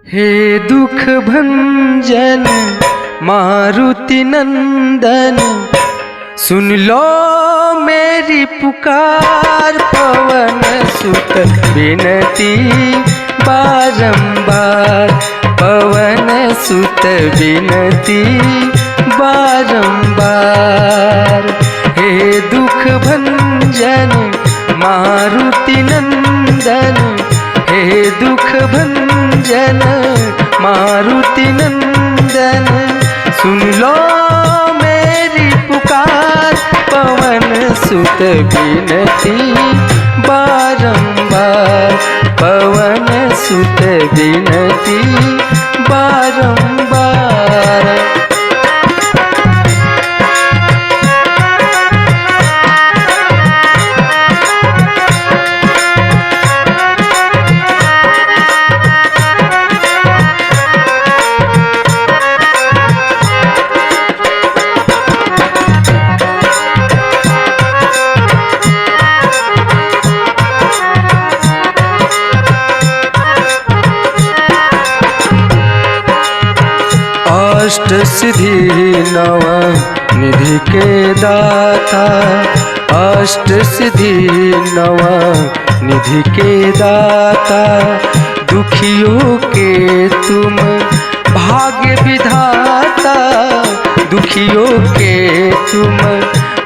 हे दुख भंजन मारुति नंदन, सुन लो मेरी पुकार। पवन सुत विनती बारंबार, पवन सुत विनती बारंबार। हे दुख भंजन मारुति नंदन, हे दुख भंजन मारुति नंदन, सुन लो मेरी पुकार। पवन सुत विनती बारंबार, पवन सुत विनती बारंबार। अष्ट सिद्धि नव निधि के दाता, अष्ट सिद्धि नव निधि के दाता। दुखियों के तुम भाग्य विधाता, दुखियों के तुम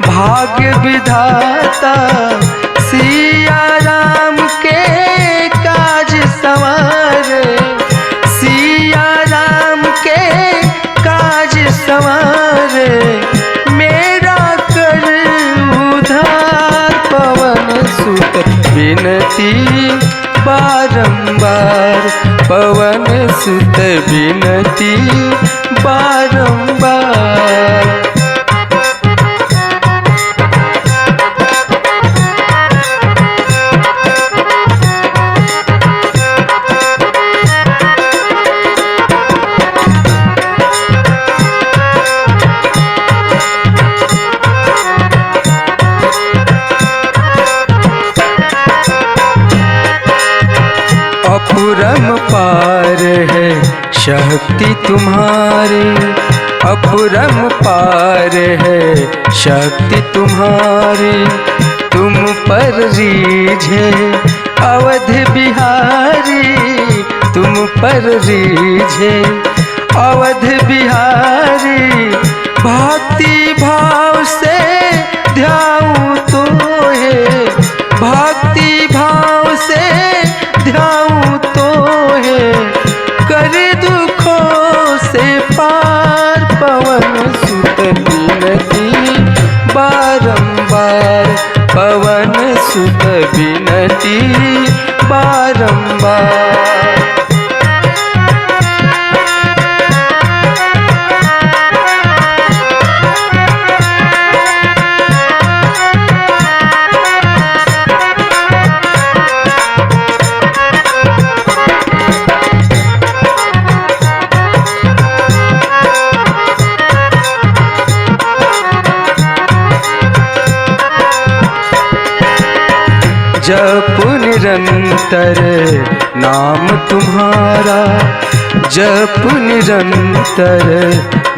भाग्य विधाता। सिया राम के काज संवारे, सिया राम के काज संवारे। मेरा कर उधार, पवन सुत विनती बारंबार, पवन सुत विनती बारंबार। अपुरम पार है शक्ति तुम्हारी, अपुरम पार है शक्ति तुम्हारी। तुम पर रीझे अवध बिहारी, तुम पर रीझे अवध बिहारी। भक्ति भाव से ध्याऊं तो है, भक्ति भाव से ध्याऊं तो है। कर दुखों से पार, पवन सुत विनती बारंबार, पवन सुत विनती बारंबार। जप निरंतर नाम तुम्हारा, जप निरंतर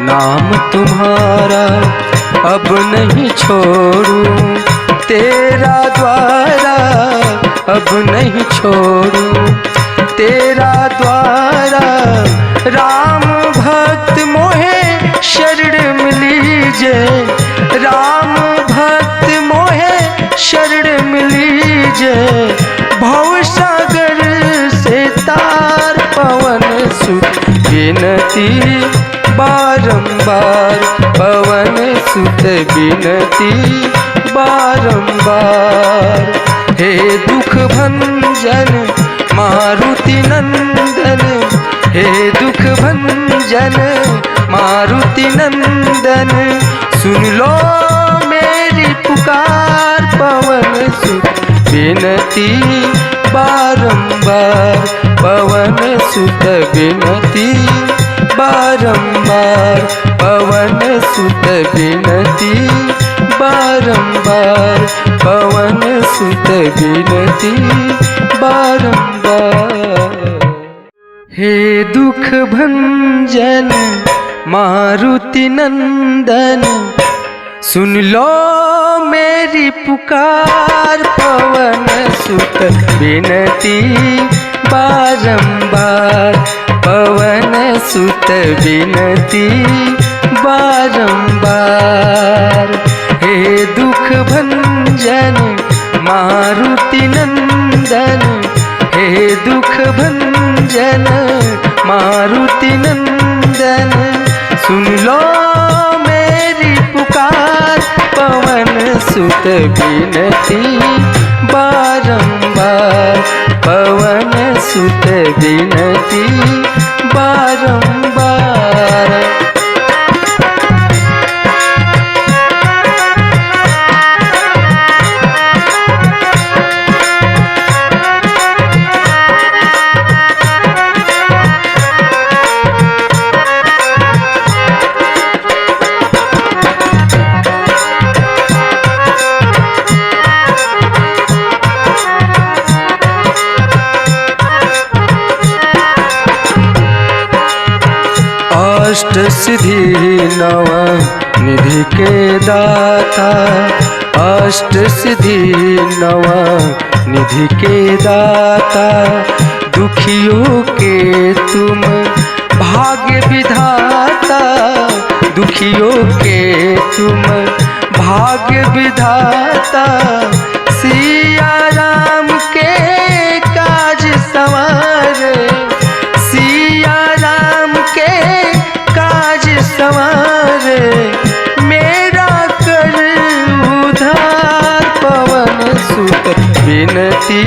नाम तुम्हारा। अब नहीं छोड़ूं तेरा द्वारा, अब नहीं छोड़ूं तेरा द्वारा। राम भक्त मोहे शरण मिलीजे, राम भक्त मोहे शरण मिलीजे। भव सागर से तार, पवन सुत विनती बारंबार, पवन सुत विनती बारंबार। हे दुख भंजन मारुति नंदन, हे दुख भंजन मारुति नंदन, सुन लो मेरी पुकार। पवन सुत विनती बारंबार, पवन सुत विनती बारंबार, पवन सुत विनती बारंबार, पवन सुत विनती बारंबार। हे दुख भंजन मारुति नंदन, सुन लो मेरी पुकार। पवन सुत विनती बारंबार, पवन सुत विनती बारंबार। हे दुख भंजन मारुति नंदन, हे दुख भंजन मारुति नंदन, सुन लो मेरी पुकार। पवन सुत विनती बारंबार, पवन सुत विनती बारंबार। अष्ट सिद्धि नव निधि के दाता, अष्ट सिद्धि नव निधि के दाता। दुखियों के तुम भाग्य विधाता, दुखियों के तुम भाग्य विधाता। सिया राम के काज संवारे, सिया राम के काज संवारे। मेरा कर उधार, पवन सुत विनती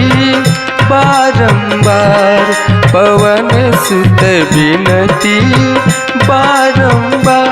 बारंबार, पवन सुत विनती बारंबार।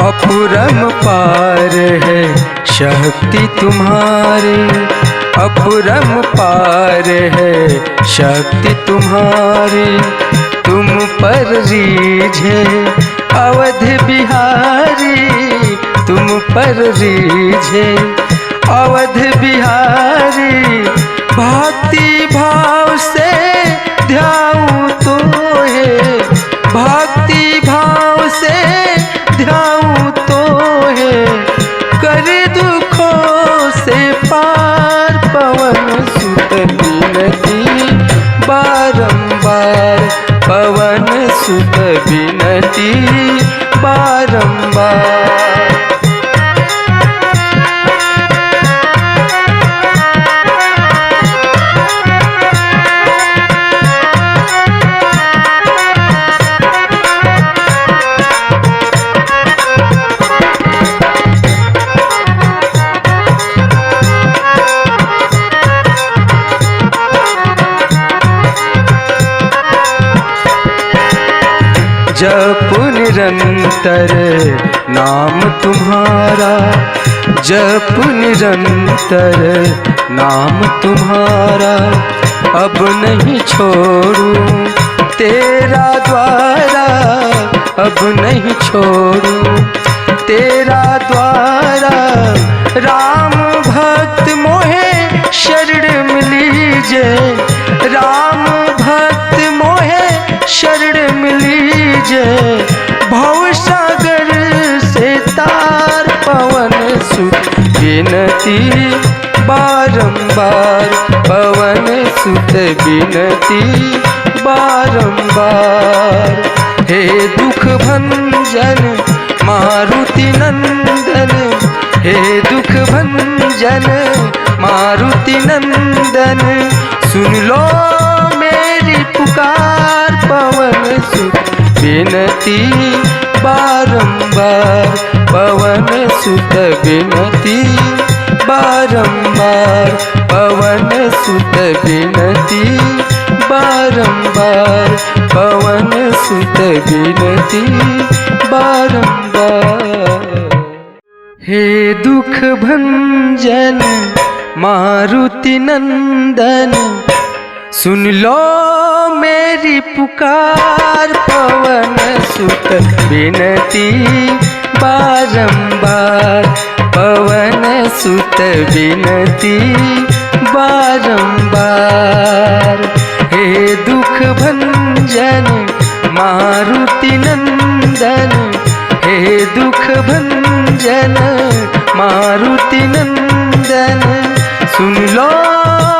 अपुरम पार है शक्ति तुम्हारी, अपुरम पार है शक्ति तुम्हारी। तुम पर रीझे अवध बिहारी, तुम पर रीझे अवध बिहारी। भक्ति भाव से ध्याऊं तो है, भक्ति भाव से ध्याऊं तो है। कर दुखों से पार, पवन सुत विनती बारंबार, पवन सुत विनती बारंबार। जप निरंतर नाम तुम्हारा, जप निरंतर नाम तुम्हारा। अब नहीं छोड़ूं तेरा द्वारा, अब नहीं छोड़ूं तेरा द्वारा। राम भक्त मोहे शरण मिलीजे, राम भक्त मोहे शरण मिलीजे। भव सागर से तार, पवन सुत विनती बारंबार, पवन सुत विनती बारंबार। हे दुख भंजन मारुति नंदन, हे दुख भंजन मारुति नंदन, सुन लो मेरी पुकार। पवन सुत विनती बारंबार, पवन सुत विनती बारंबार, पवन सुत विनती बारंबार, पवन सुत विनती बारंबार। हे दुख भंजन मारुति नंदन, सुन लो मेरी पुकार। पवन सुत विनती बारंबार, पवन सुत विनती बारंबार। हे दुख भंजन मारुति नंदन, हे दुख भंजन मारुति नंदन, सुन लो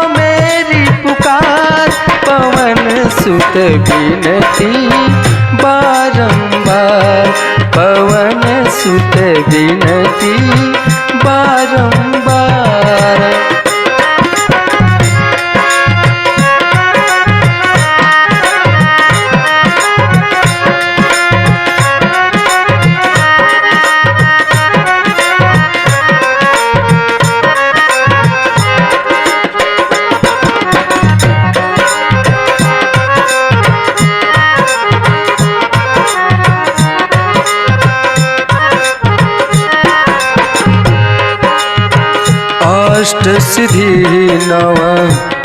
मेरी पुकार। पवन सुत विनती बारंबार, पवन सुत विनती बारंबार। अष्ट सिद्धि नव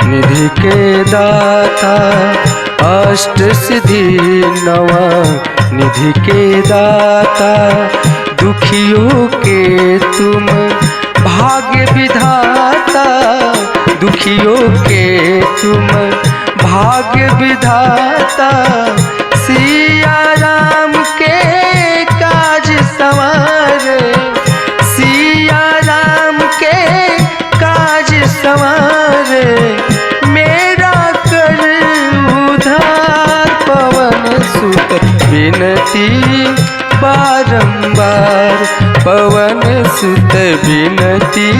निधि के दाता, अष्ट सिद्धि नव निधि के दाता। दुखियों के तुम भाग्य विधाता, दुखियों के तुम भाग्य विधाता। सिया राम के काज संवारे, सिया राम के काज संवारे। मेरा कर उधार, पवन सुत विनती बारंबार, पवन सुत विनती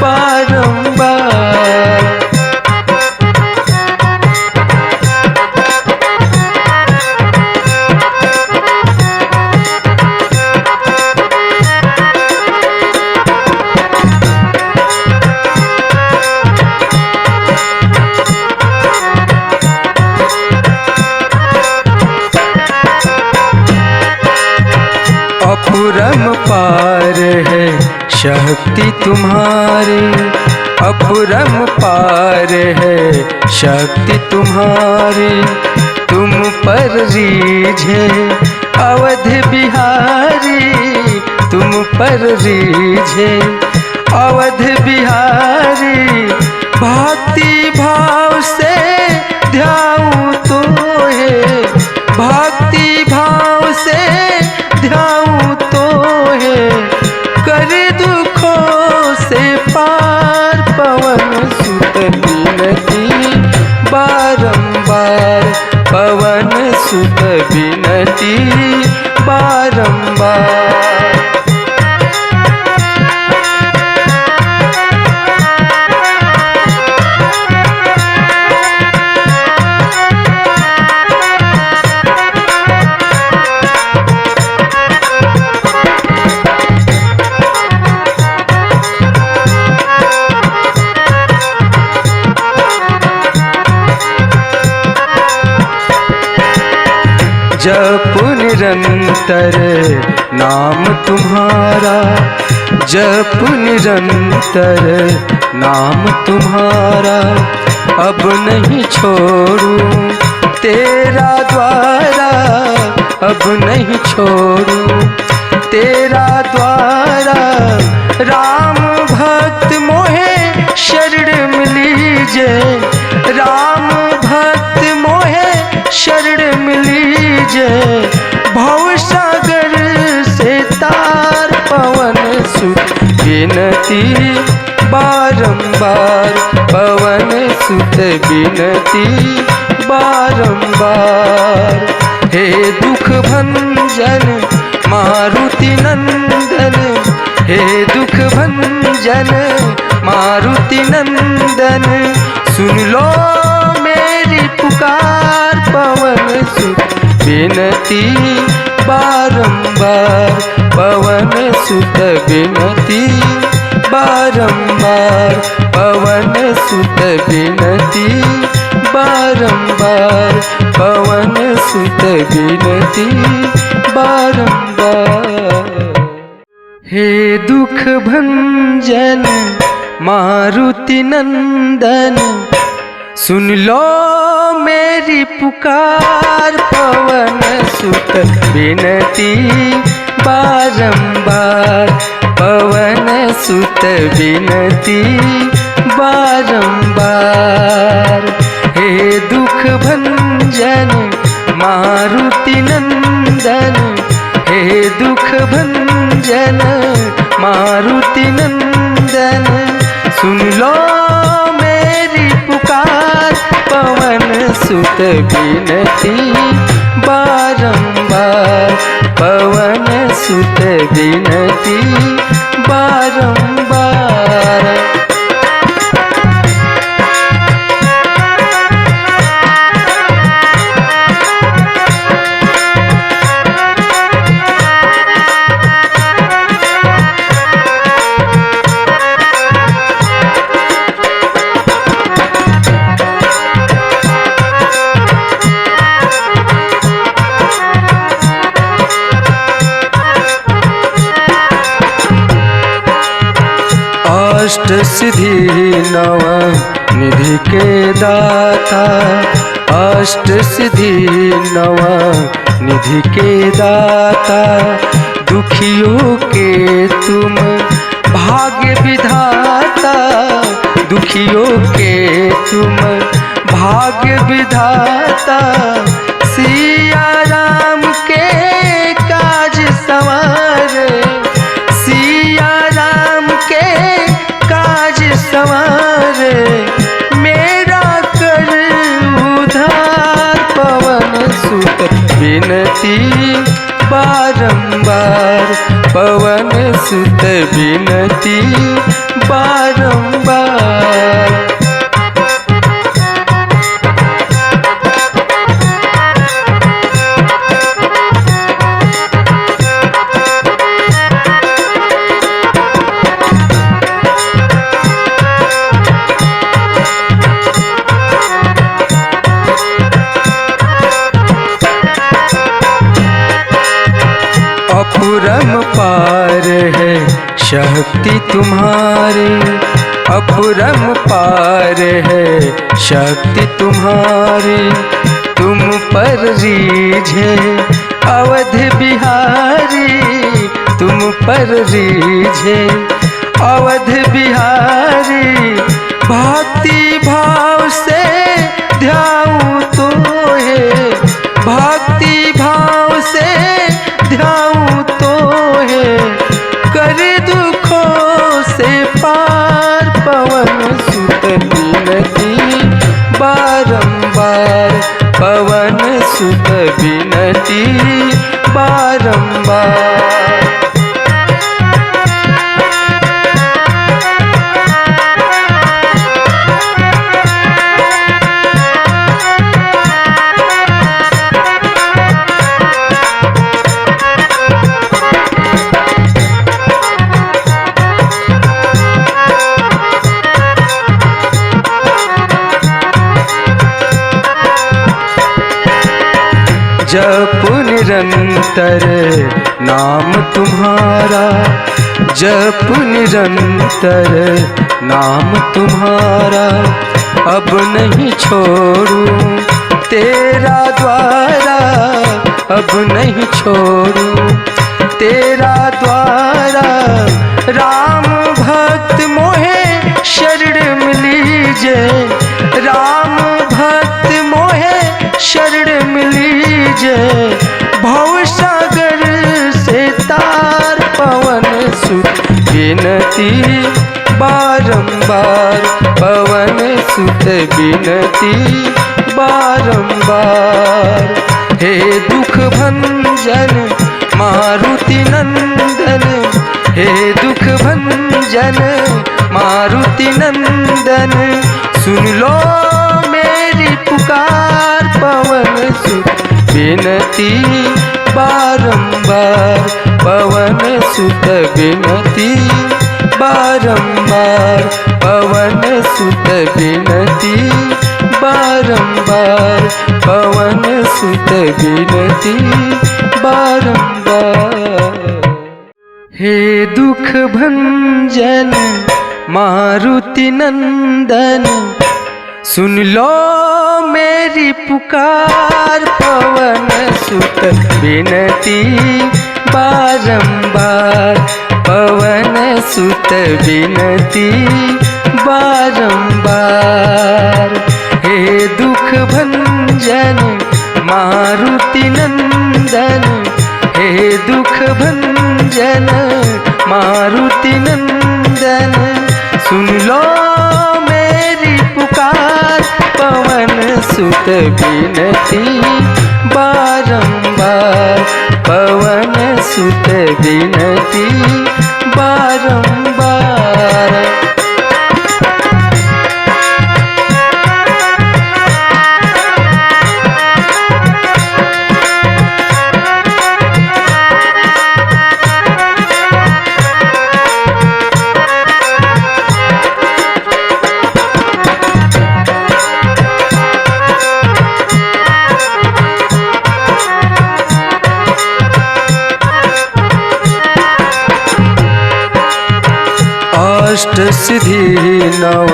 बारंबार। अपुरम पार है शक्ति तुम्हारी, अपुरम पार है शक्ति तुम्हारी। तुम पर रीझे अवध बिहारी, तुम पर रीझे अवध बिहारी। भक्ति भाव से ध्याऊं तो है, भक्ति भाव से ध्याऊं तो है। कर दुखों से पार, पवन सुत विनती बारंबार, पवन सुत विनती बारंबार। जप निरंतर नाम तुम्हारा, जप निरंतर नाम तुम्हारा। अब नहीं छोड़ूं तेरा द्वारा, अब नहीं छोड़ूं तेरा द्वारा। राम भक्त मोहे शरण मिलीजे, राम भक्त मोहे शरण मिलीजे। भव सागर से तार, पवन सुत विनती बारंबार, पवन सुत विनती बारंबार। हे दुख भंजन मारुति नंदन, हे दुख भंजन मारुति नंदन, सुन लो मेरी पुकार। पवन सुत विनती बारंबार, पवन सुत विनती बारंबार, पवन सुत विनती बारंबार, पवन सुत विनती बारंबार। हे दुख भंजन मारुति नंदन, सुन लो मेरी पुकार। पवन सुत विनती बारंबार, पवन सुत विनती बारंबार। हे दुख भंजन मारुति नंदन, हे दुख भंजन मारुति नंदन, सुन लो मेरी पुकार। पवन सुत विनती बारंबार, पवन सुत विनती बारंबार। अष्ट सिद्धि नव निधि के दाता, अष्ट सिद्धि नव निधि के दाता। दुखियों के तुम भाग्य विधाता, दुखियों के तुम भाग्य विधाता। सिया राम के काज संवारे, सिया राम के काज संवारे। मेरा कर उधार, पवन सुत विनती बारंबार, पवन सुत विनती बारंबार। अपुरम पार है शक्ति तुम्हारी, अपुरम पार है शक्ति तुम्हारी। तुम पर रीझे अवध बिहारी, तुम पर रीझे अवध बिहारी। भक्ति भाव से ध्याऊं तो है, भक्ति भाव से ध्याऊं तो है। कर दुखों से पार, पवन सुत विनती बारंबार, पवन सुत विनती बारंबार। जप निरंतर नाम तुम्हारा, जप निरंतर नाम तुम्हारा। अब नहीं छोड़ूं तेरा द्वारा, अब नहीं छोड़ूं तेरा द्वारा। राम भक्त मोहे शरण मिलीजे, राम भक्त मोहे शरण मिलीजे। भव सागर से तार, पवन सुत विनती बारंबार, पवन सुत विनती बारंबार। हे दुख भंजन मारुति नंदन, हे दुख भंजन मारुति नंदन, सुन लो मेरी पुकार। पवन सुत विनती बारंबार, पवन सुत विनती बारंबार, पवन सुत विनती बारंबार, पवन सुत विनती बारंबार। हे दुख भंजन मारुति नंदन, सुन लो मेरी पुकार। पवन सुत विनती बारंबार, पवन सुत विनती बारंबार। हे दुख भंजन मारुति नंदन, हे दुख भंजन मारुति नंदन, सुन लो मेरी पुकार। पवन सुत विनती बारंबार, पवन सुत विनती बारंबार। अष्ट सिद्धि नव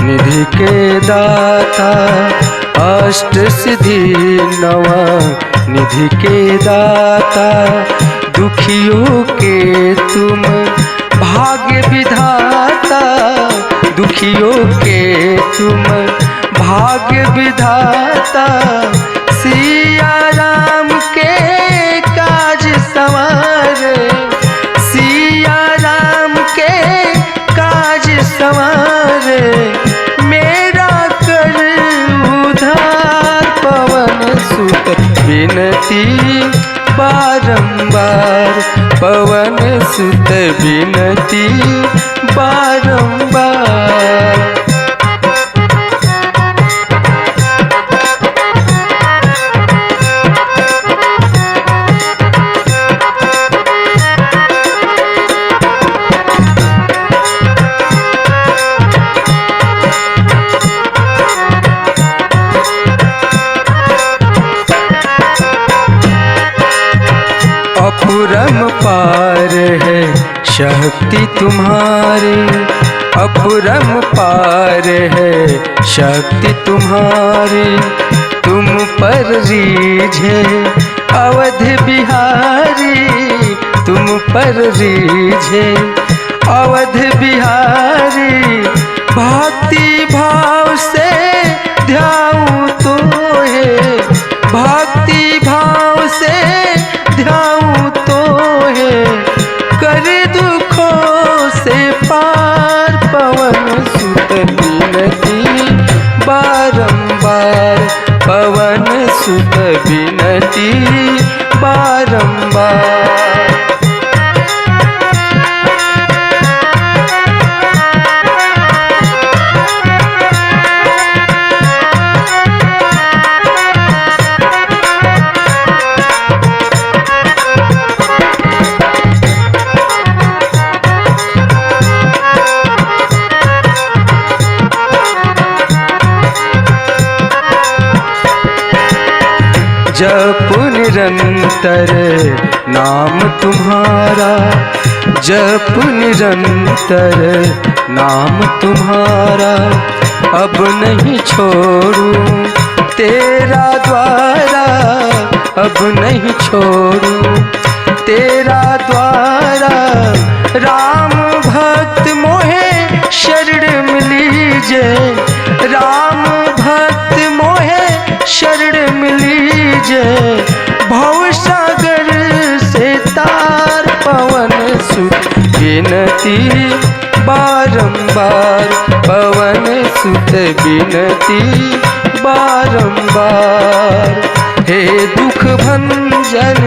निधि के दाता, अष्ट सिद्धि नव निधि के दाता। दुखियों के तुम भाग्य विधाता, दुखियों के तुम भाग्य विधाता। सिया राम के काज संवारे, सिया राम के काज संवारे। मेरा कर उधार, पवन सुत विनती बारंबार, पवन सुत विनती बारंबार। अपुरम पार है शक्ति तुम्हारी, अपुरम पार है शक्ति तुम्हारी। तुम पर रीझे अवध बिहारी, तुम पर रीझे अवध बिहारी। भक्ति भाव से ध्याऊं तो है, भक्ति भाव से ध्याऊं तो है। कर दुखों से पार, पवन सुत विनती बारंबार, पवन सुत विनती बारंबार। जप निरंतर नाम तुम्हारा, जप निरंतर नाम तुम्हारा। अब नहीं छोड़ूं तेरा द्वारा, अब नहीं छोड़ूं तेरा द्वारा। राम भक्त मोहे शरण मिलीजे, राम भक्त मोहे शरण मिलीजे। भव सागर से तार, पवन सुत विनती बारंबार, पवन सुत विनती बारंबार। हे दुख भंजन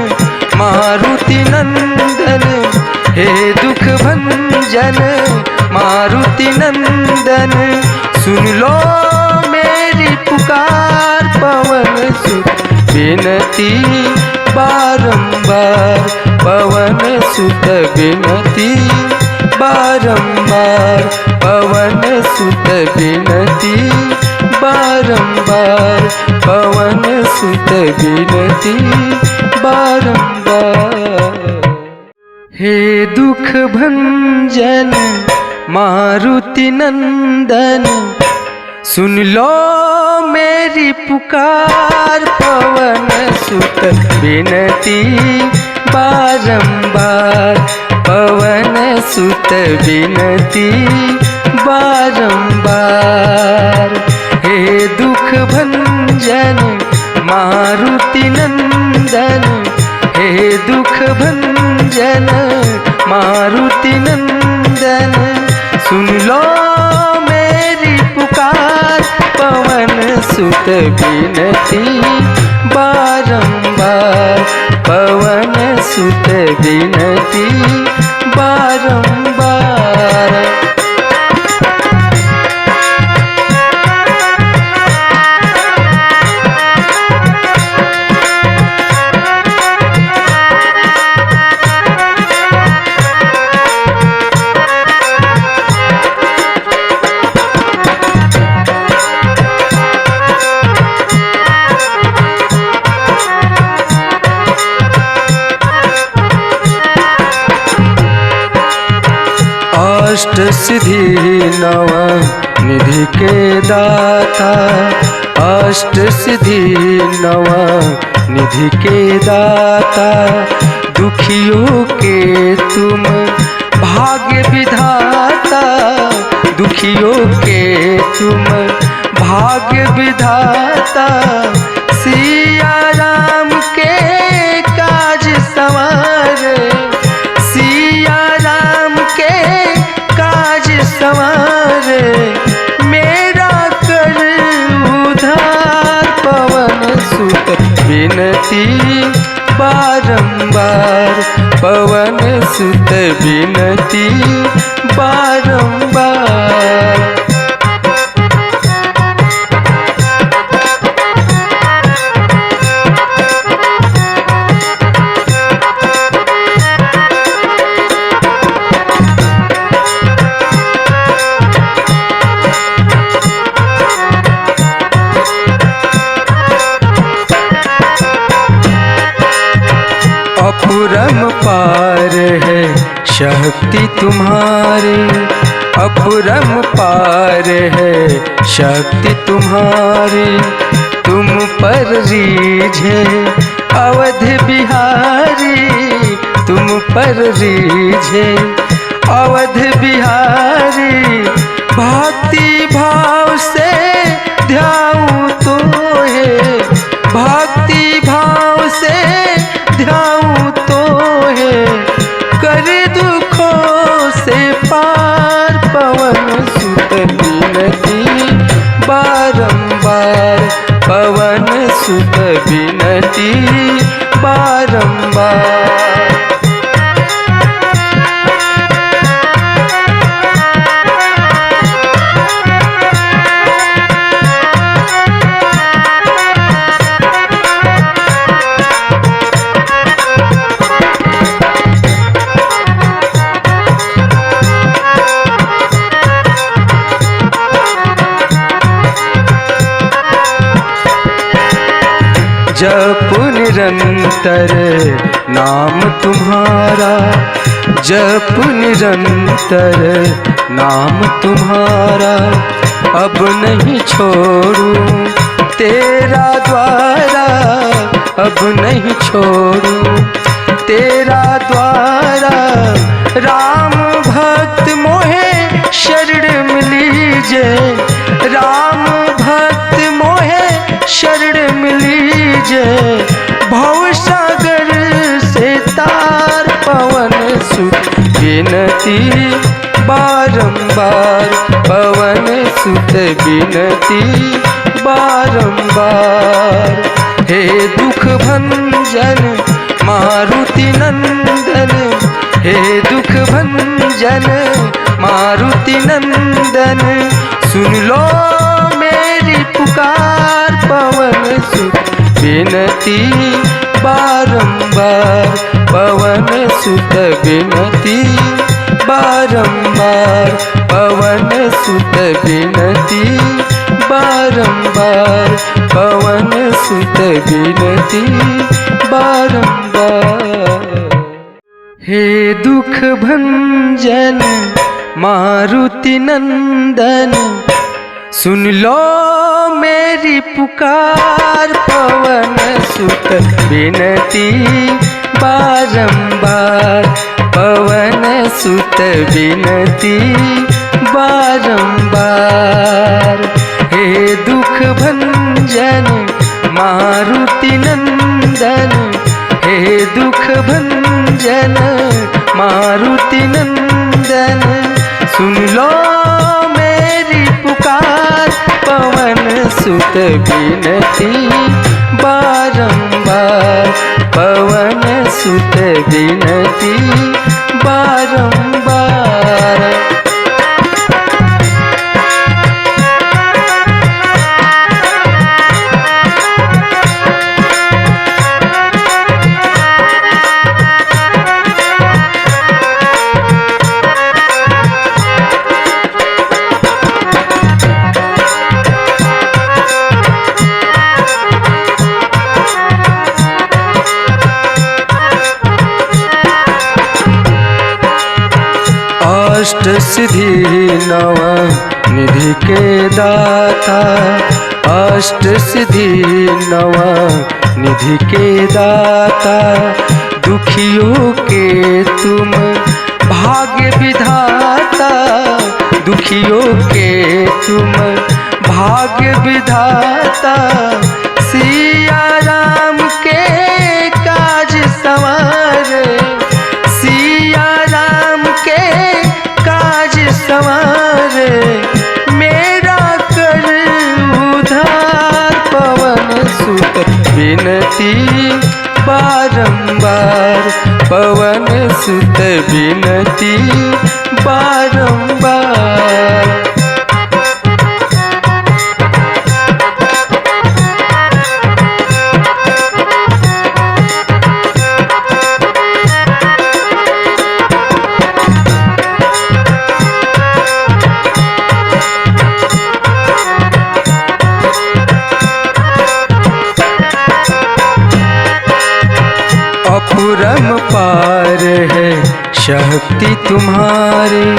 मारुति नंदन, हे दुख भंजन मारुति नंदन। सुन लो मेरी पुकार, पवन सुत विनती बारंबार, पवन सुत विनती बारंबार, पवन सुत विनती बारंबार, पवन सुत विनती बारंबार। हे दुख भंजन मारुति नंदन, सुन लो मेरी पुकार। पवन सुत विनती बारंबार, पवन सुत विनती बारंबार। हे दुख भंजन मारुति नंदन, हे दुख भंजन मारुति नंदन, सुन लो मेरी पुकार। पवन सुत विनती बारंबार, पवन सुत विनती बारंबार। अष्ट सिद्धि नव निधि के दाता, अष्ट सिद्धि नव निधि के दाता। दुखियों के तुम भाग्य विधाता, दुखियों के तुम भाग्य विधाता। सिया राम के काज संवारे, सिया राम के काज संवारे। मेरा कर उधार, पवन सुत विनती बारंबार, पवन सुत विनती बारंबार। अपुरम पार है शक्ति तुम्हारी, अपुरम पार है शक्ति तुम्हारी। तुम पर रीझे अवध बिहारी, तुम पर रीझे अवध बिहारी। भक्ति भाव से ध्याऊं तो है, भक्ति भाव से ध्याऊं तो है। कर दुखों से पार, पवन सुत विनती बारंबार, पवन सुत विनती बारंबार। जप निरंतर नाम तुम्हारा, जप निरंतर नाम तुम्हारा। अब नहीं छोड़ूं तेरा द्वारा, अब नहीं छोड़ूं तेरा द्वारा। राम भक्त मोहे शरण मिलीजे, राम भक्त मोहे शरण मिलीजे। भव सागर से तार, पवन सुत विनती बारंबार, पवन सुत विनती बारंबार। हे दुख भंजन मारुति नंदन, हे दुख भंजन मारुति नंदन। सुन लो मेरी पुकार, पवन सुत विनती बारंबार, पवन सुत विनती बारंबार, पवन सुत विनती बारंबार, पवन सुत विनती बारंबार। हे दुख भंजन मारुति नंदन, सुन लो मेरी पुकार। पवन सुत विनती बारंबार, पवन सुत विनती बारंबार। हे दुख भंजन मारुति नंदन, हे दुख भंजन मारुति नंदन, सुन लो मेरी पुकार। पवन सुत विनती बारंबार, पवन सुत विनती बारंबार। अष्ट सिद्धि नव निधि के दाता, अष्ट सिद्धि नव निधि के दाता। दुखियों के तुम भाग्य विधाता, दुखियों के तुम भाग्य विधाता। सिया राम के काज संवारे, सिया राम के काज संवारे। मेरा कर उधार, पवन सुत विनती बारंबार, पवन सुत विनती बारंबार। अपुरम पार है शक्ति तुम्हारी,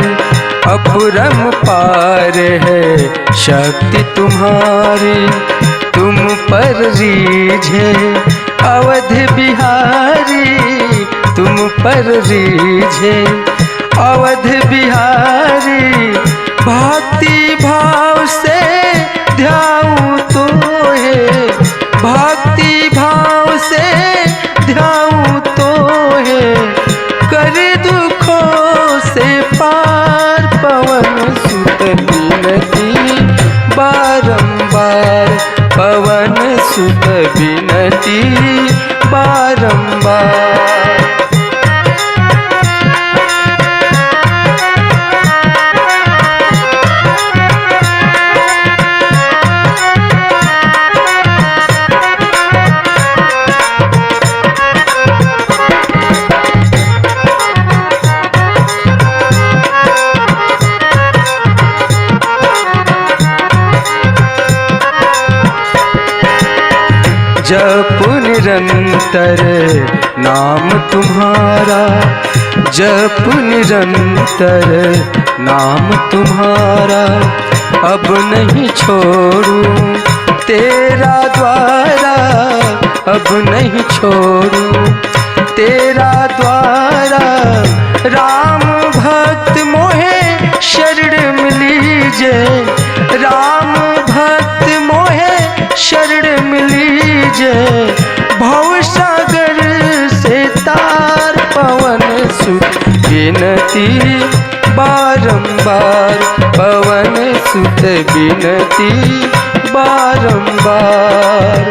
अपुरम पार है शक्ति तुम्हारी। तुम पर रीझे अवध बिहारी, तुम पर रीझे अवध बिहारी। भक्ति भाव से ध्याऊं तो है, भक्ति भाव से ध्याऊं तो है। कर दुखों से पार, पवन सुत विनती बारंबार, पवन सुत विनती बारंबार। जप निरंतर नाम तुम्हारा, जप निरंतर नाम तुम्हारा। अब नहीं छोड़ूं तेरा द्वारा, अब नहीं छोड़ूं तेरा द्वारा। राम भक्त मोहे शरण मिलीजे, राम भक्त मोहे शरण मिलीजे। भव सागर से तार, पवन सुत विनती बारंबार, पवन सुत विनती बारंबार।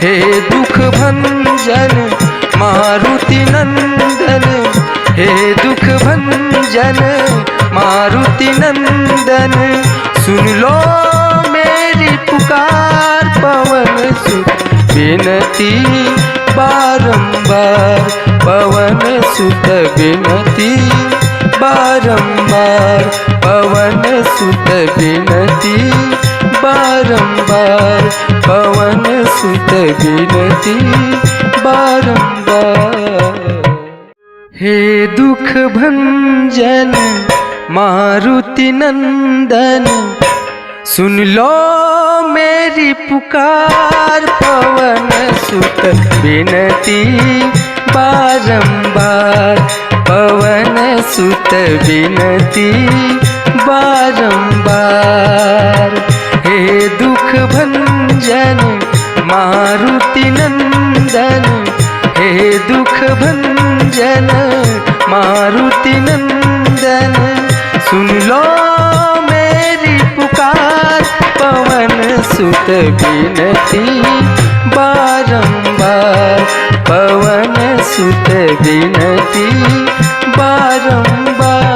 हे दुख भंजन मारुति नंदन, हे दुख भंजन मारुति नंदन, सुन लो मेरी पुकार। पवन सुत विनती बारंबार, पवन सुत विनती बारंबार, पवन सुत विनती बारंबार, पवन सुत विनती बारंबार। हे दुख भंजन मारुति नंदन, सुन लो मेरी पुकार। पवन सुत विनती बारंबार, पवन सुत विनती बारंबार। हे दुख भंजन मारुति नंदन, हे दुख भंजन मारुति नंदन, सुन लो मेरी पुकार। पवन सुत विनती बारंबार, पवन सुत विनती बारंबार।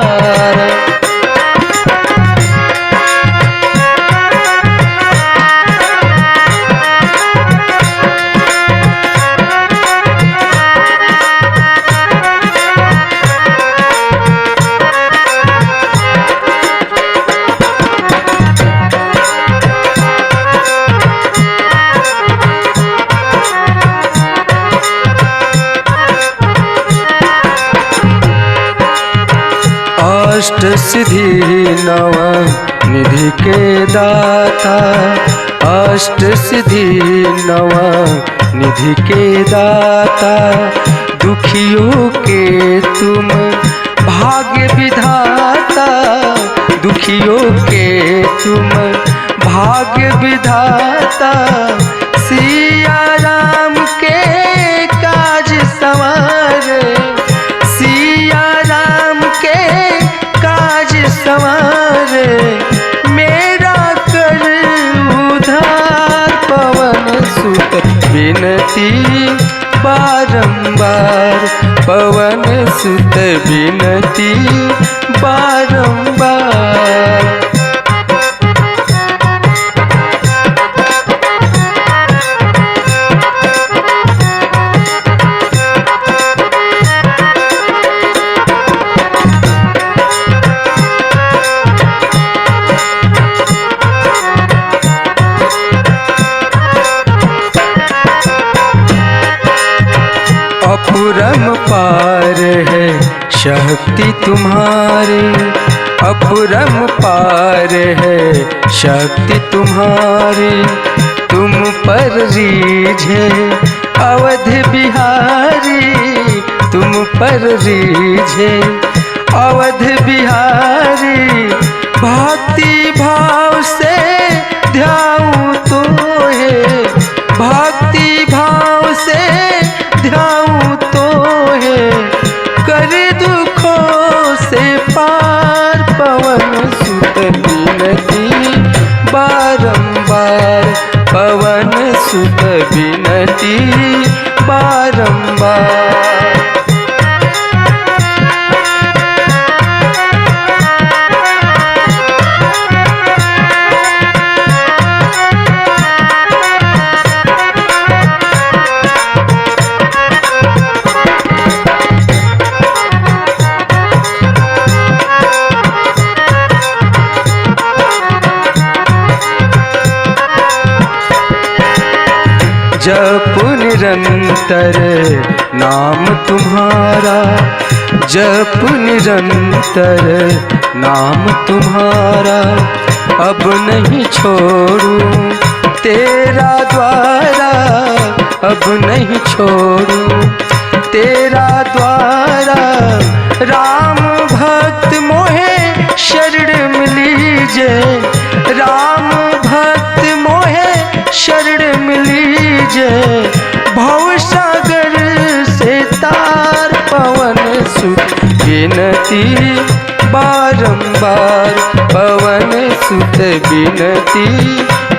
अष्ट सिद्धि नव निधि के दाता, अष्ट सिद्धि नव निधि के दाता। दुखियों के तुम भाग्य विधाता, दुखियों के तुम भाग्य विधाता। सिया राम के काज संवारे, सिया राम के काज संवारे। मेरा कर उधार, पवन सुत विनती बारंबार, पवन सुत विनती बारंबार। अपुरम पार है शक्ति तुम्हारी, अपुरम पार है शक्ति तुम्हारी। तुम पर रीझे अवध बिहारी, तुम पर रीझे अवध बिहारी। भक्ति भाव से ध्याऊं तो है, भक्ति भाव से ध्याऊं तो है। कर दुखों से पार, पवन सुत विनती बारंबार, पवन सुत विनती बारंबार। जप निरंतर नाम तुम्हारा, जप निरंतर नाम तुम्हारा। अब नहीं छोड़ूं तेरा द्वारा, अब नहीं छोड़ूं तेरा द्वारा। राम भक्त मोहे शरण मिलीजे, राम भक्त मोहे शरण मिलीजे। भव सागर से तार, पवन सुत विनती बारंबार, पवन सुत विनती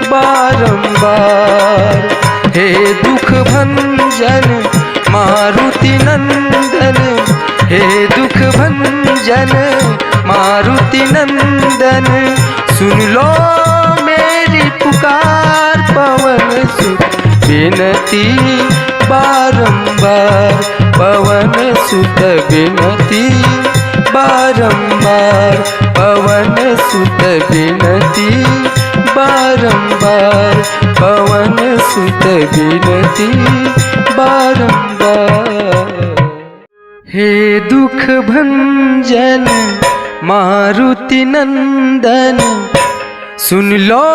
बारंबार। हे दुख भंजन मारुति नंदन, हे दुख भंजन मारुति नंदन, सुन लो मेरी पुकार। पवन सुत विनती बारंबार, पवन सुत विनती बारंबार, पवन सुत विनती बारंबार, पवन सुत विनती बारंबार। हे दुख भंजन मारुति नंदन, सुन लो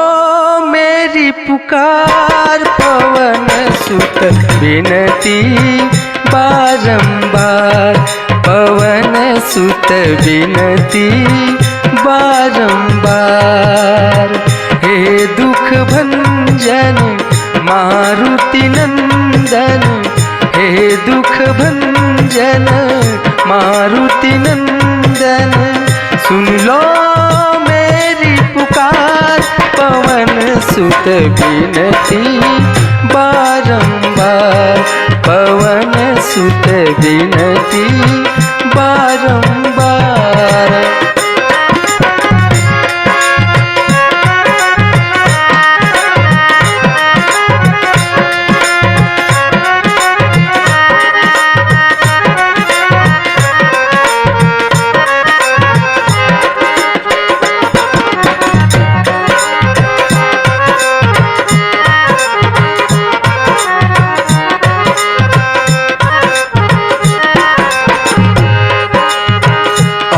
मेरी पुकार। पवन सुत विनती बारंबार, पवन सुत विनती बारंबार। हे दुख भंजन मारुति नंदन, हे दुख भंजन मारुति नंदन, सुन लो मेरी पुकार। पवन सुत विनती बारंबार, पवन सुत विनती बारंबार।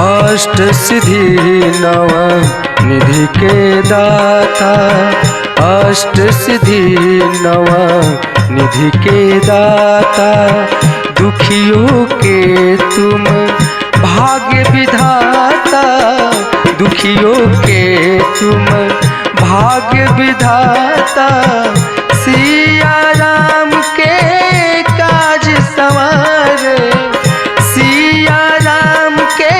अष्ट सिद्धि नव निधि के दाता, अष्ट सिद्धि नव निधि के दाता। दुखियों के तुम भाग्य विधाता, दुखियों के तुम भाग्य विधाता। सिया राम के काज संवारे, सिया राम के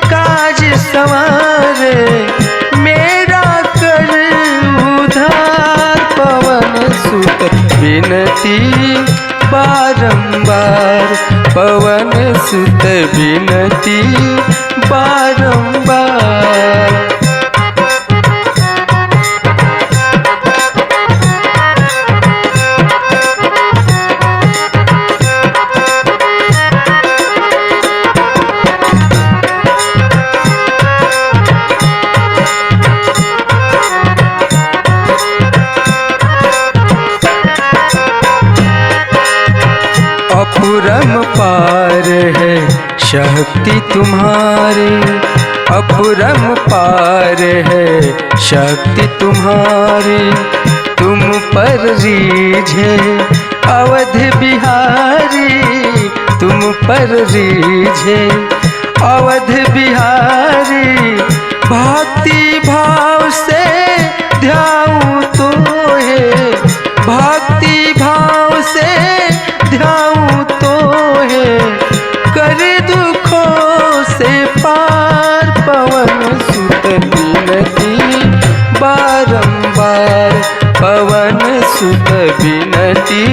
काज संवारे। मेरा कर उधार, पवन सुत विनती बारंबार, पवन सुत विनती बारंबार। अपरम पार है शक्ति तुम्हारी, अपरम पार है शक्ति तुम्हारी। तुम पर रीझे अवध बिहारी, तुम पर रीझे अवध बिहारी। भक्ति भाव से ध्याऊं तो है, भक्ति भाव से ध्याऊं तो है। कर दुखों से पार, पवन सुत विनती बारंबार, पवन सुत विनती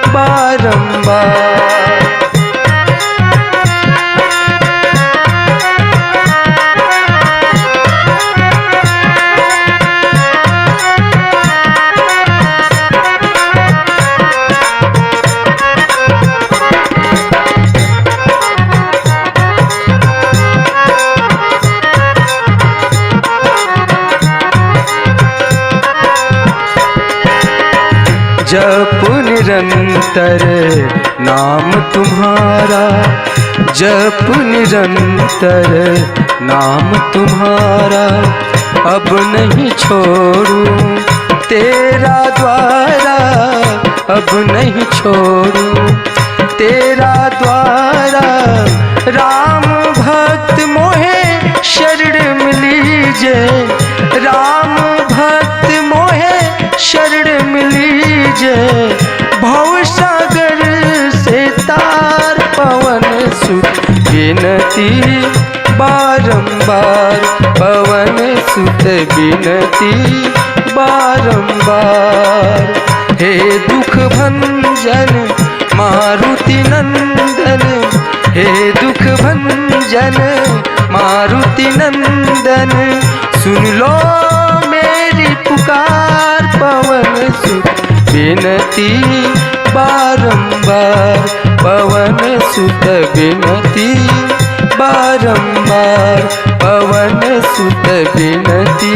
बारंबार। जप निरंतर नाम तुम्हारा, जप निरंतर नाम तुम्हारा। अब नहीं छोड़ूं तेरा द्वारा, अब नहीं छोड़ूं तेरा द्वारा। राम भक्त मोहे शरण मिलीजे, राम भक्त मोहे शरण मिलीजे। भव सागर से तार, पवन सुत विनती बारंबार, पवन सुत विनती बारंबार। हे दुख भंजन मारुति नंदन, हे दुख भंजन मारुति नंदन, सुन लो मेरी पुकार। पवन सुत विनती बारंबार, पवन सुत विनती बारंबार, पवन सुत विनती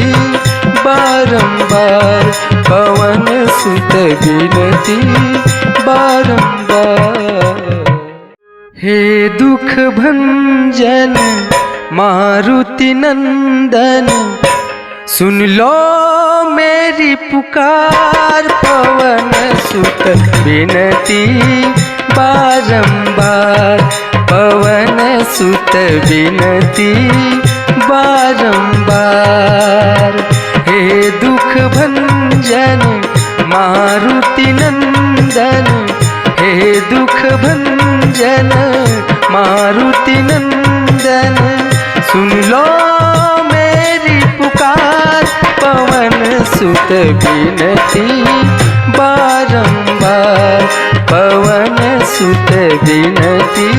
बारंबार, पवन सुत विनती बारंबार। हे दुख भंजन मारुति नंदन, सुन लो मेरी पुकार। पवन सुत विनती बारंबार, पवन सुत विनती बारंबार। हे दुख भंजन मारुति नंदन, हे दुख भंजन मारुति नंदन, सुन लो मेरी पुकार। पवन सुत विनती बारंबार, पवन सुत विनती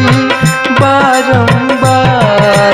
बारंबार।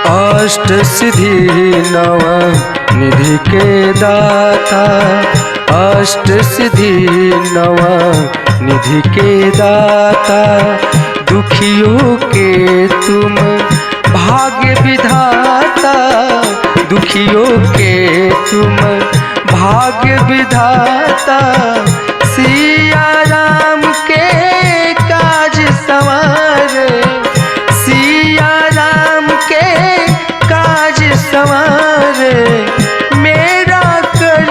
अष्ट सिद्धि नव निधि के दाता, अष्ट सिद्धि नव निधि के दाता। दुखियों के तुम भाग्य विधाता, दुखियों के तुम भाग्य विधाता। सिया राम के काज संवारे, सिया राम के काज संवारे। मेरा कर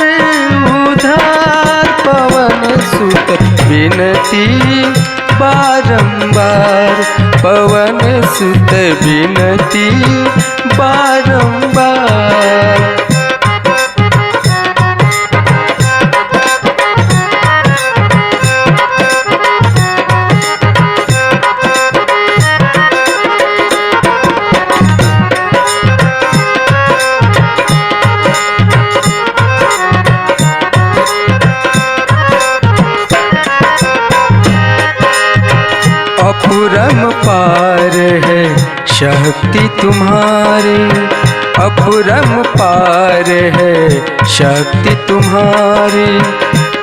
उधार, पवन सुत विनती बारंबार, पवन सुत विनती बारंबार। अपुरम पार है शक्ति तुम्हारी, अपुरम पार है शक्ति तुम्हारी।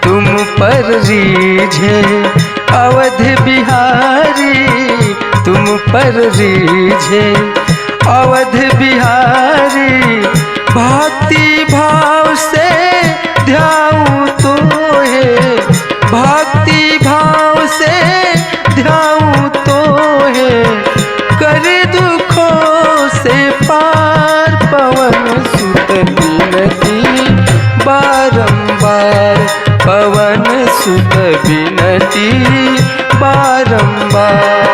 तुम पर रीझे अवध बिहारी, तुम पर रीझे अवध बिहारी। भक्ति भाव से ध्याऊं तो है, भक्ति भाव से ध्याऊं तो है। कर दुखों से पार, पवन सुत विनती बारंबार, पवन सुत विनती बारंबार।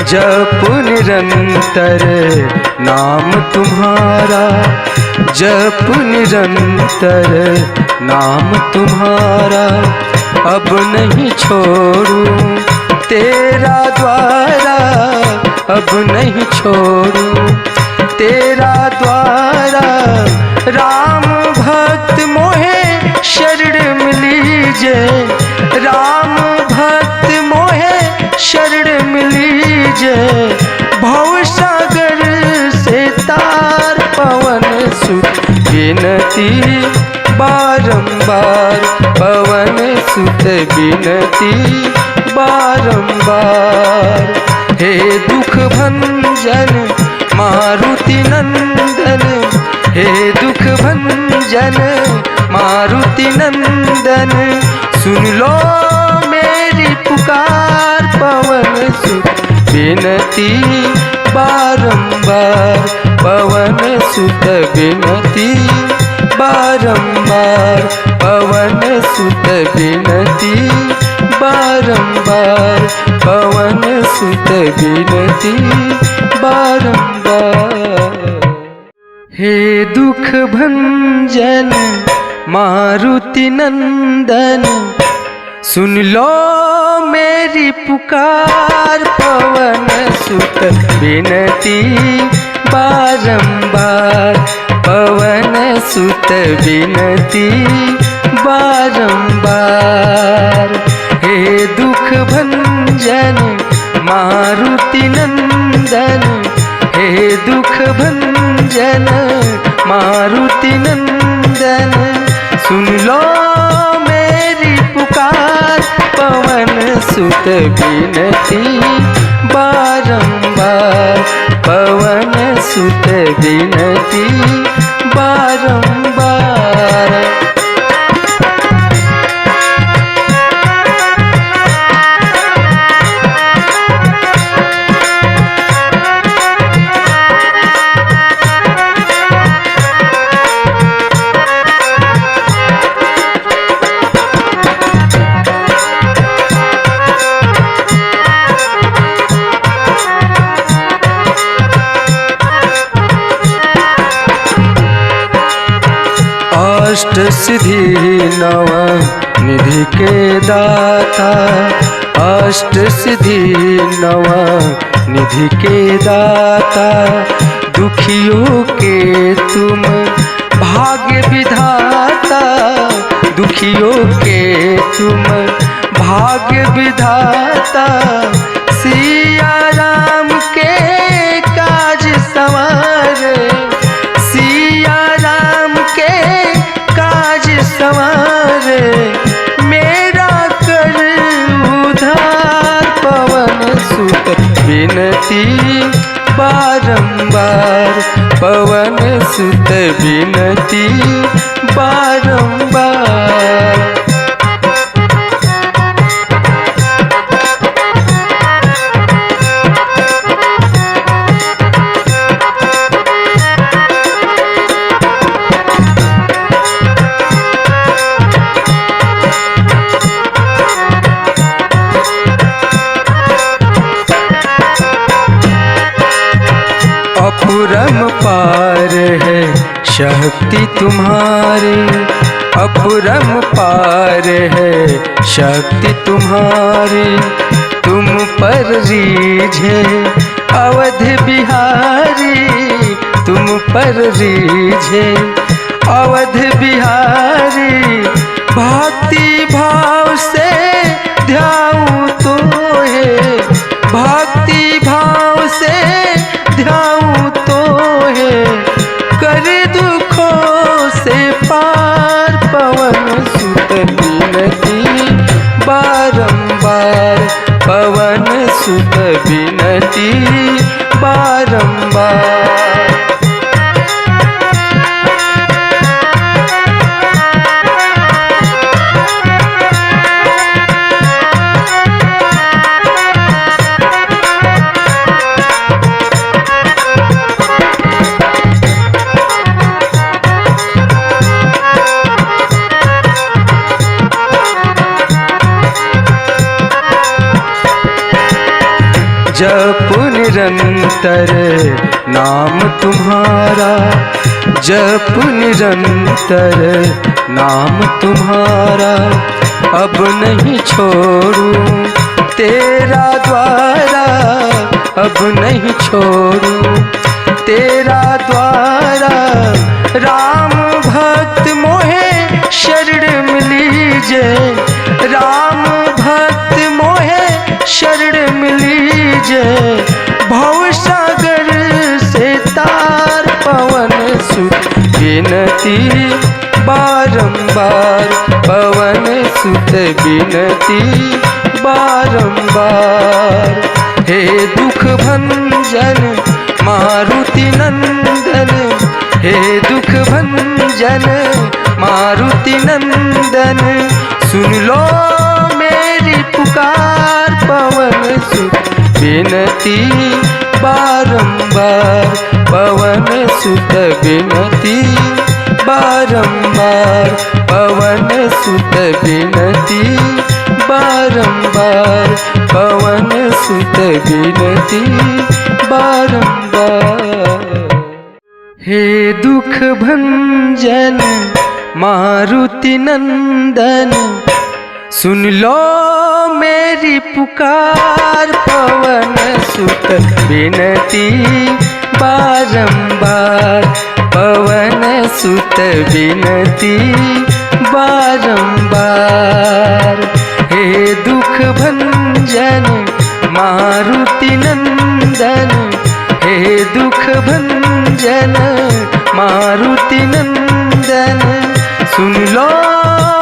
जप निरंतर नाम तुम्हारा, जप निरंतर नाम तुम्हारा। अब नहीं छोड़ूं तेरा द्वारा, अब नहीं छोड़ूं तेरा द्वारा। राम भक्त मोहे शरण मिलीजे, राम भक्त मोहे शरण मिलीजे। भव सागर से तार, पवन सुत विनती बारंबार, पवन सुत विनती बारंबार। हे दुख भंजन मारुति नंदन, हे दुख भंजन मारुति नंदन। सुन लो मेरी पुकार, पवन सुत विनती बारंबार, पवन सुत विनती बारंबार, पवन सुत विनती बारंबार, पवन सुत विनती बारंबार। हे दुख भंजन मारुति नंदन, सुन लो मेरी पुकार। पवन सुत विनती बारंबार, पवन सुत विनती बारंबार। हे दुख भंजन मारुति नंदन, हे दुख भंजन मारुति नंदन, सुन लो मेरी पुकार। पवन सुत विनती बारंबार, पवन सुत विनती बारंबार। अष्ट सिद्धि नव निधि के दाता, अष्ट सिद्धि नव निधि के दाता। दुखियों के तुम भाग्य विधाता, दुखियों के तुम भाग्य विधाता। सिया राम के काज संवारे, सिया राम के काज संवारे। मेरा कर उधार, पवन सुत विनती बारंबार, पवन सुत विनती बारंबार। अपुरम पार है शक्ति तुम्हारी, अपुरम पार है शक्ति तुम्हारी। तुम पर रीझे अवध बिहारी, तुम पर रीझे अवध बिहारी। भक्ति भाव से ध्याऊं तो है, भक्ति भाव से ध्याऊं तो है। कर दुखों से पार, पवन सुत विनती बारंबार, पवन सुत विनती बारंबार। जप निरंतर नाम तुम्हारा, जप निरंतर नाम तुम्हारा। अब नहीं छोड़ूं तेरा द्वारा, अब नहीं छोड़ूं तेरा द्वारा। राम भक्त मोहे शरण मिलीजे, राम भक्त मोहे शरण मिलीजे। भव सागर से तार, पवन सुत विनती बारंबार, पवन सुत विनती बारंबार। हे दुख भंजन मारुति नंदन, हे दुख भंजन मारुति नंदन। सुन लो मेरी पुकार, पवन सुत विनती बारंबार, पवन सुत विनती बारंबार, पवन सुत विनती बारंबार, पवन सुत विनती बारंबार। हे दुख भंजन मारुति नंदन, सुन लो मेरी पुकार। पवन सुत विनती बारंबार, पवन सुत विनती बारंबार। हे दुख भंजन मारुति नंदन, हे दुख भंजन मारुति नंदन, सुन लो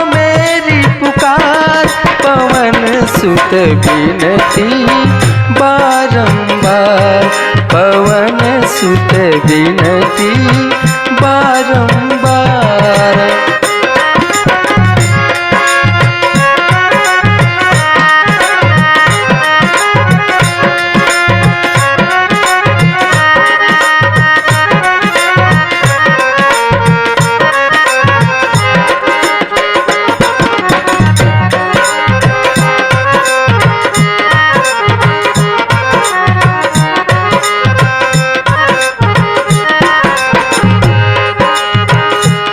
मेरी पुकार। पवन सुत विनती बारंबार, पवन सुत विनती बारंबार।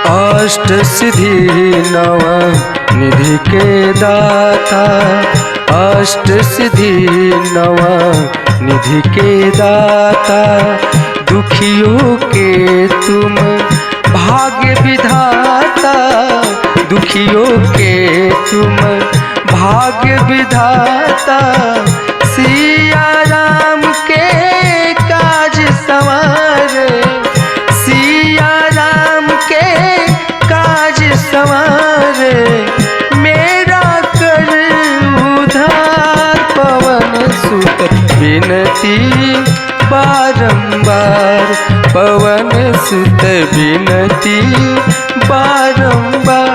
अष्ट सिद्धि नव निधि के दाता, अष्ट सिद्धि नव निधि के दाता। दुखियों के तुम भाग्य विधाता, दुखियों के तुम भाग्य विधाता। सिया राम के काज संवारे, सिया राम के काज संवारे। मेरा कर उधार, पवन सुत विनती बारंबार, पवन सुत विनती बारंबार।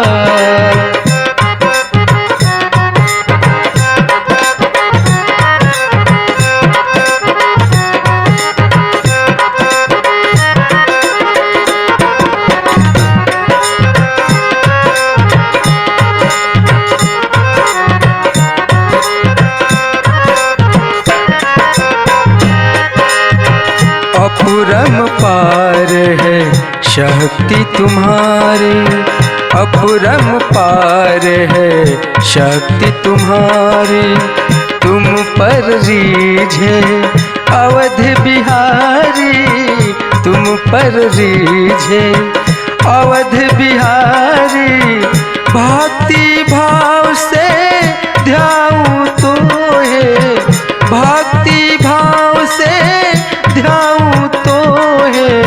अपुरम पार है शक्ति तुम्हारी, अपुरम पार है शक्ति तुम्हारी। तुम पर रीझे अवध बिहारी, तुम पर रीझे अवध बिहारी। भक्ति भाव से ध्याऊं तो है, भक्ति भाव से ध्याऊं तो है।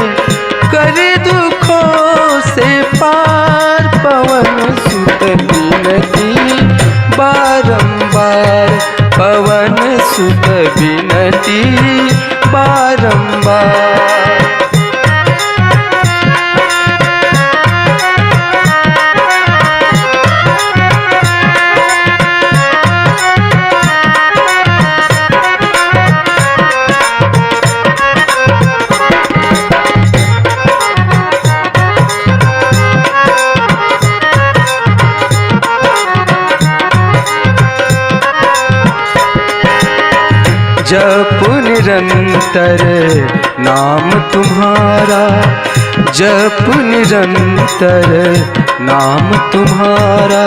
कर दुखों से पार, पवन सुत विनती बारंबार, पवन सुत विनती बारंबार। जप निरंतर नाम तुम्हारा, जप निरंतर नाम तुम्हारा।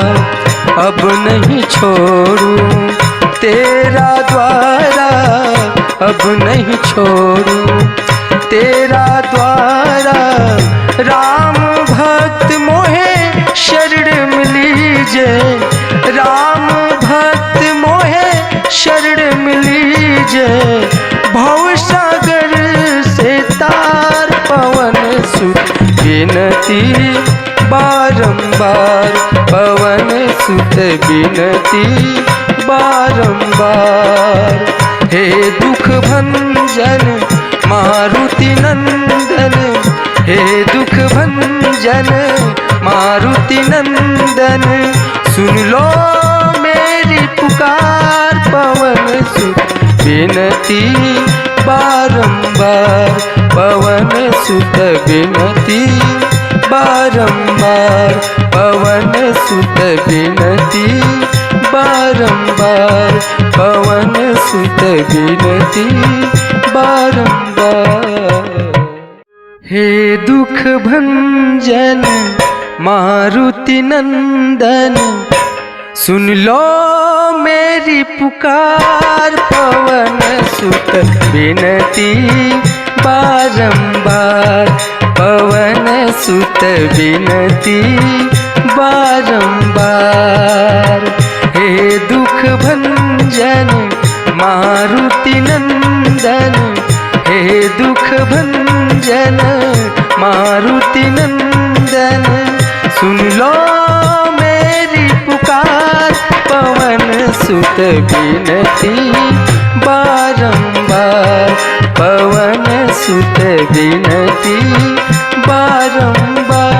अब नहीं छोड़ूं तेरा द्वारा, अब नहीं छोड़ूं तेरा द्वारा। राम भक्त मोहे शरण मिलीजे, राम भक्त मोहे शरण मिलीजे। भव सागर से तार, पवन सुत विनती बारंबार, पवन सुत विनती बारंबार। हे दुख भंजन मारुति नंदन, हे दुख भंजन मारुति नंदन, सुन लो मेरी पुकार। पवन सुत विनती बारंबार, पवन सुत विनती बारंबार, पवन सुत विनती बारंबार, पवन सुत विनती बारंबार। हे दुख भंजन मारुति नंदन, सुन लो मेरी पुकार। पवन सुत विनती बारंबार, पवन सुत विनती बारंबार। हे दुख भंजन मारुति नंदन, हे दुख भंजन मारुति नंदन, सुन लो मेरी पुकार। पवन सुत विनती बारंबार, पवन सुत विनती बारंबार।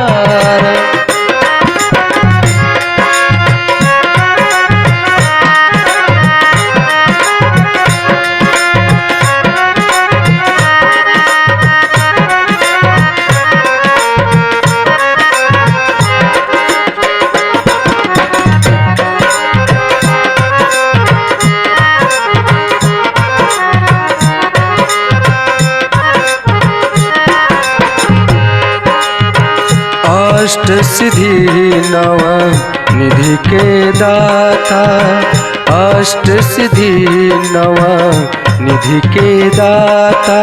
अष्ट सिद्धि नव निधि के दाता, अष्ट सिद्धि नव निधि के दाता।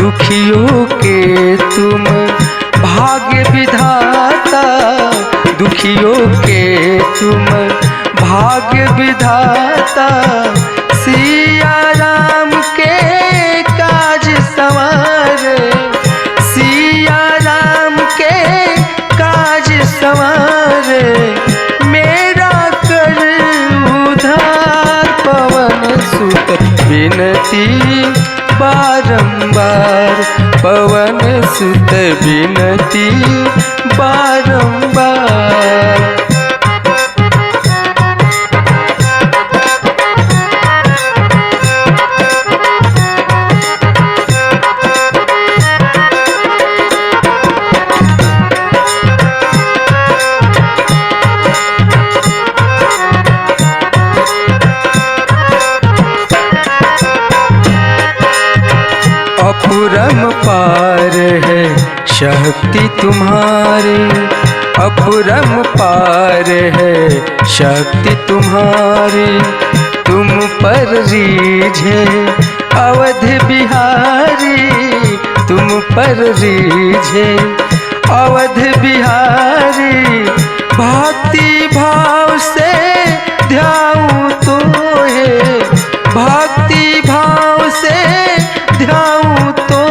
दुखियों के तुम भाग्य विधाता, दुखियों के तुम भाग्य विधाता। सिया राम के काज संवारे, सिया राम के काज संवारे। मेरा कर उधार, पवन सुत विनती बारंबार, पवन सुत विनती बारंबार। अपुरम पार है शक्ति तुम्हारी, अपुरम पार है शक्ति तुम्हारी। तुम पर रीझे अवध बिहारी, तुम पर रीझे अवध बिहारी। भक्ति भाव से ध्याऊं तो है, भक्ति भाव से ध्याऊं तो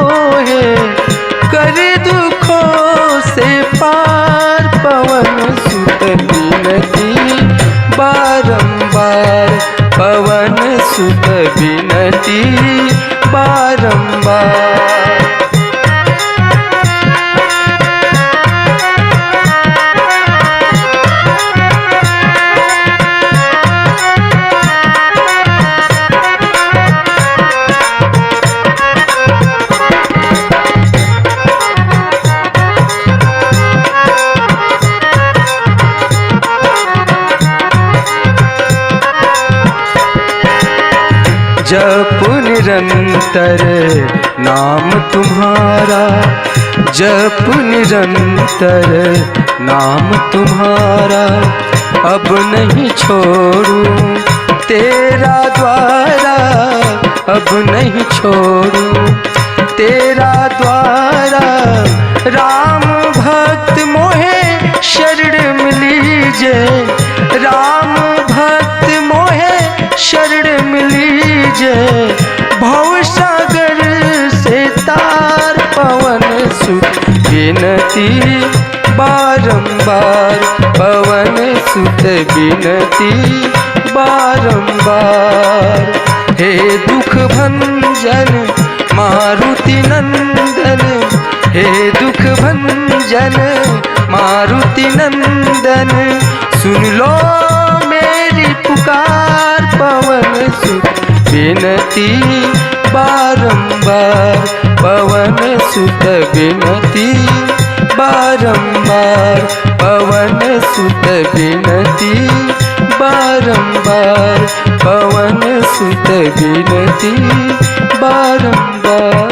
है। कर दुखों से पार, पवन सुत विनती बारंबार, पवन सुत विनती बारंबार। जप निरंतर नाम तुम्हारा, जप निरंतर नाम तुम्हारा। अब नहीं छोड़ूं तेरा द्वारा, अब नहीं छोड़ूं तेरा द्वारा। राम भक्त मोहे शरण मिलीजे, राम भक्त मोहे शरण मिलीजे। भव सागर से तार, पवन सुत विनती बारंबार, पवन सुत विनती बारंबार। हे दुख भंजन मारुति नंदन, हे दुख भंजन मारुति नंदन, सुन लो मेरी पुकार। पवन सुत विनती बारंबार, पवन सुत विनती बारंबार, पवन सुत विनती बारंबार, पवन सुत विनती बारंबार।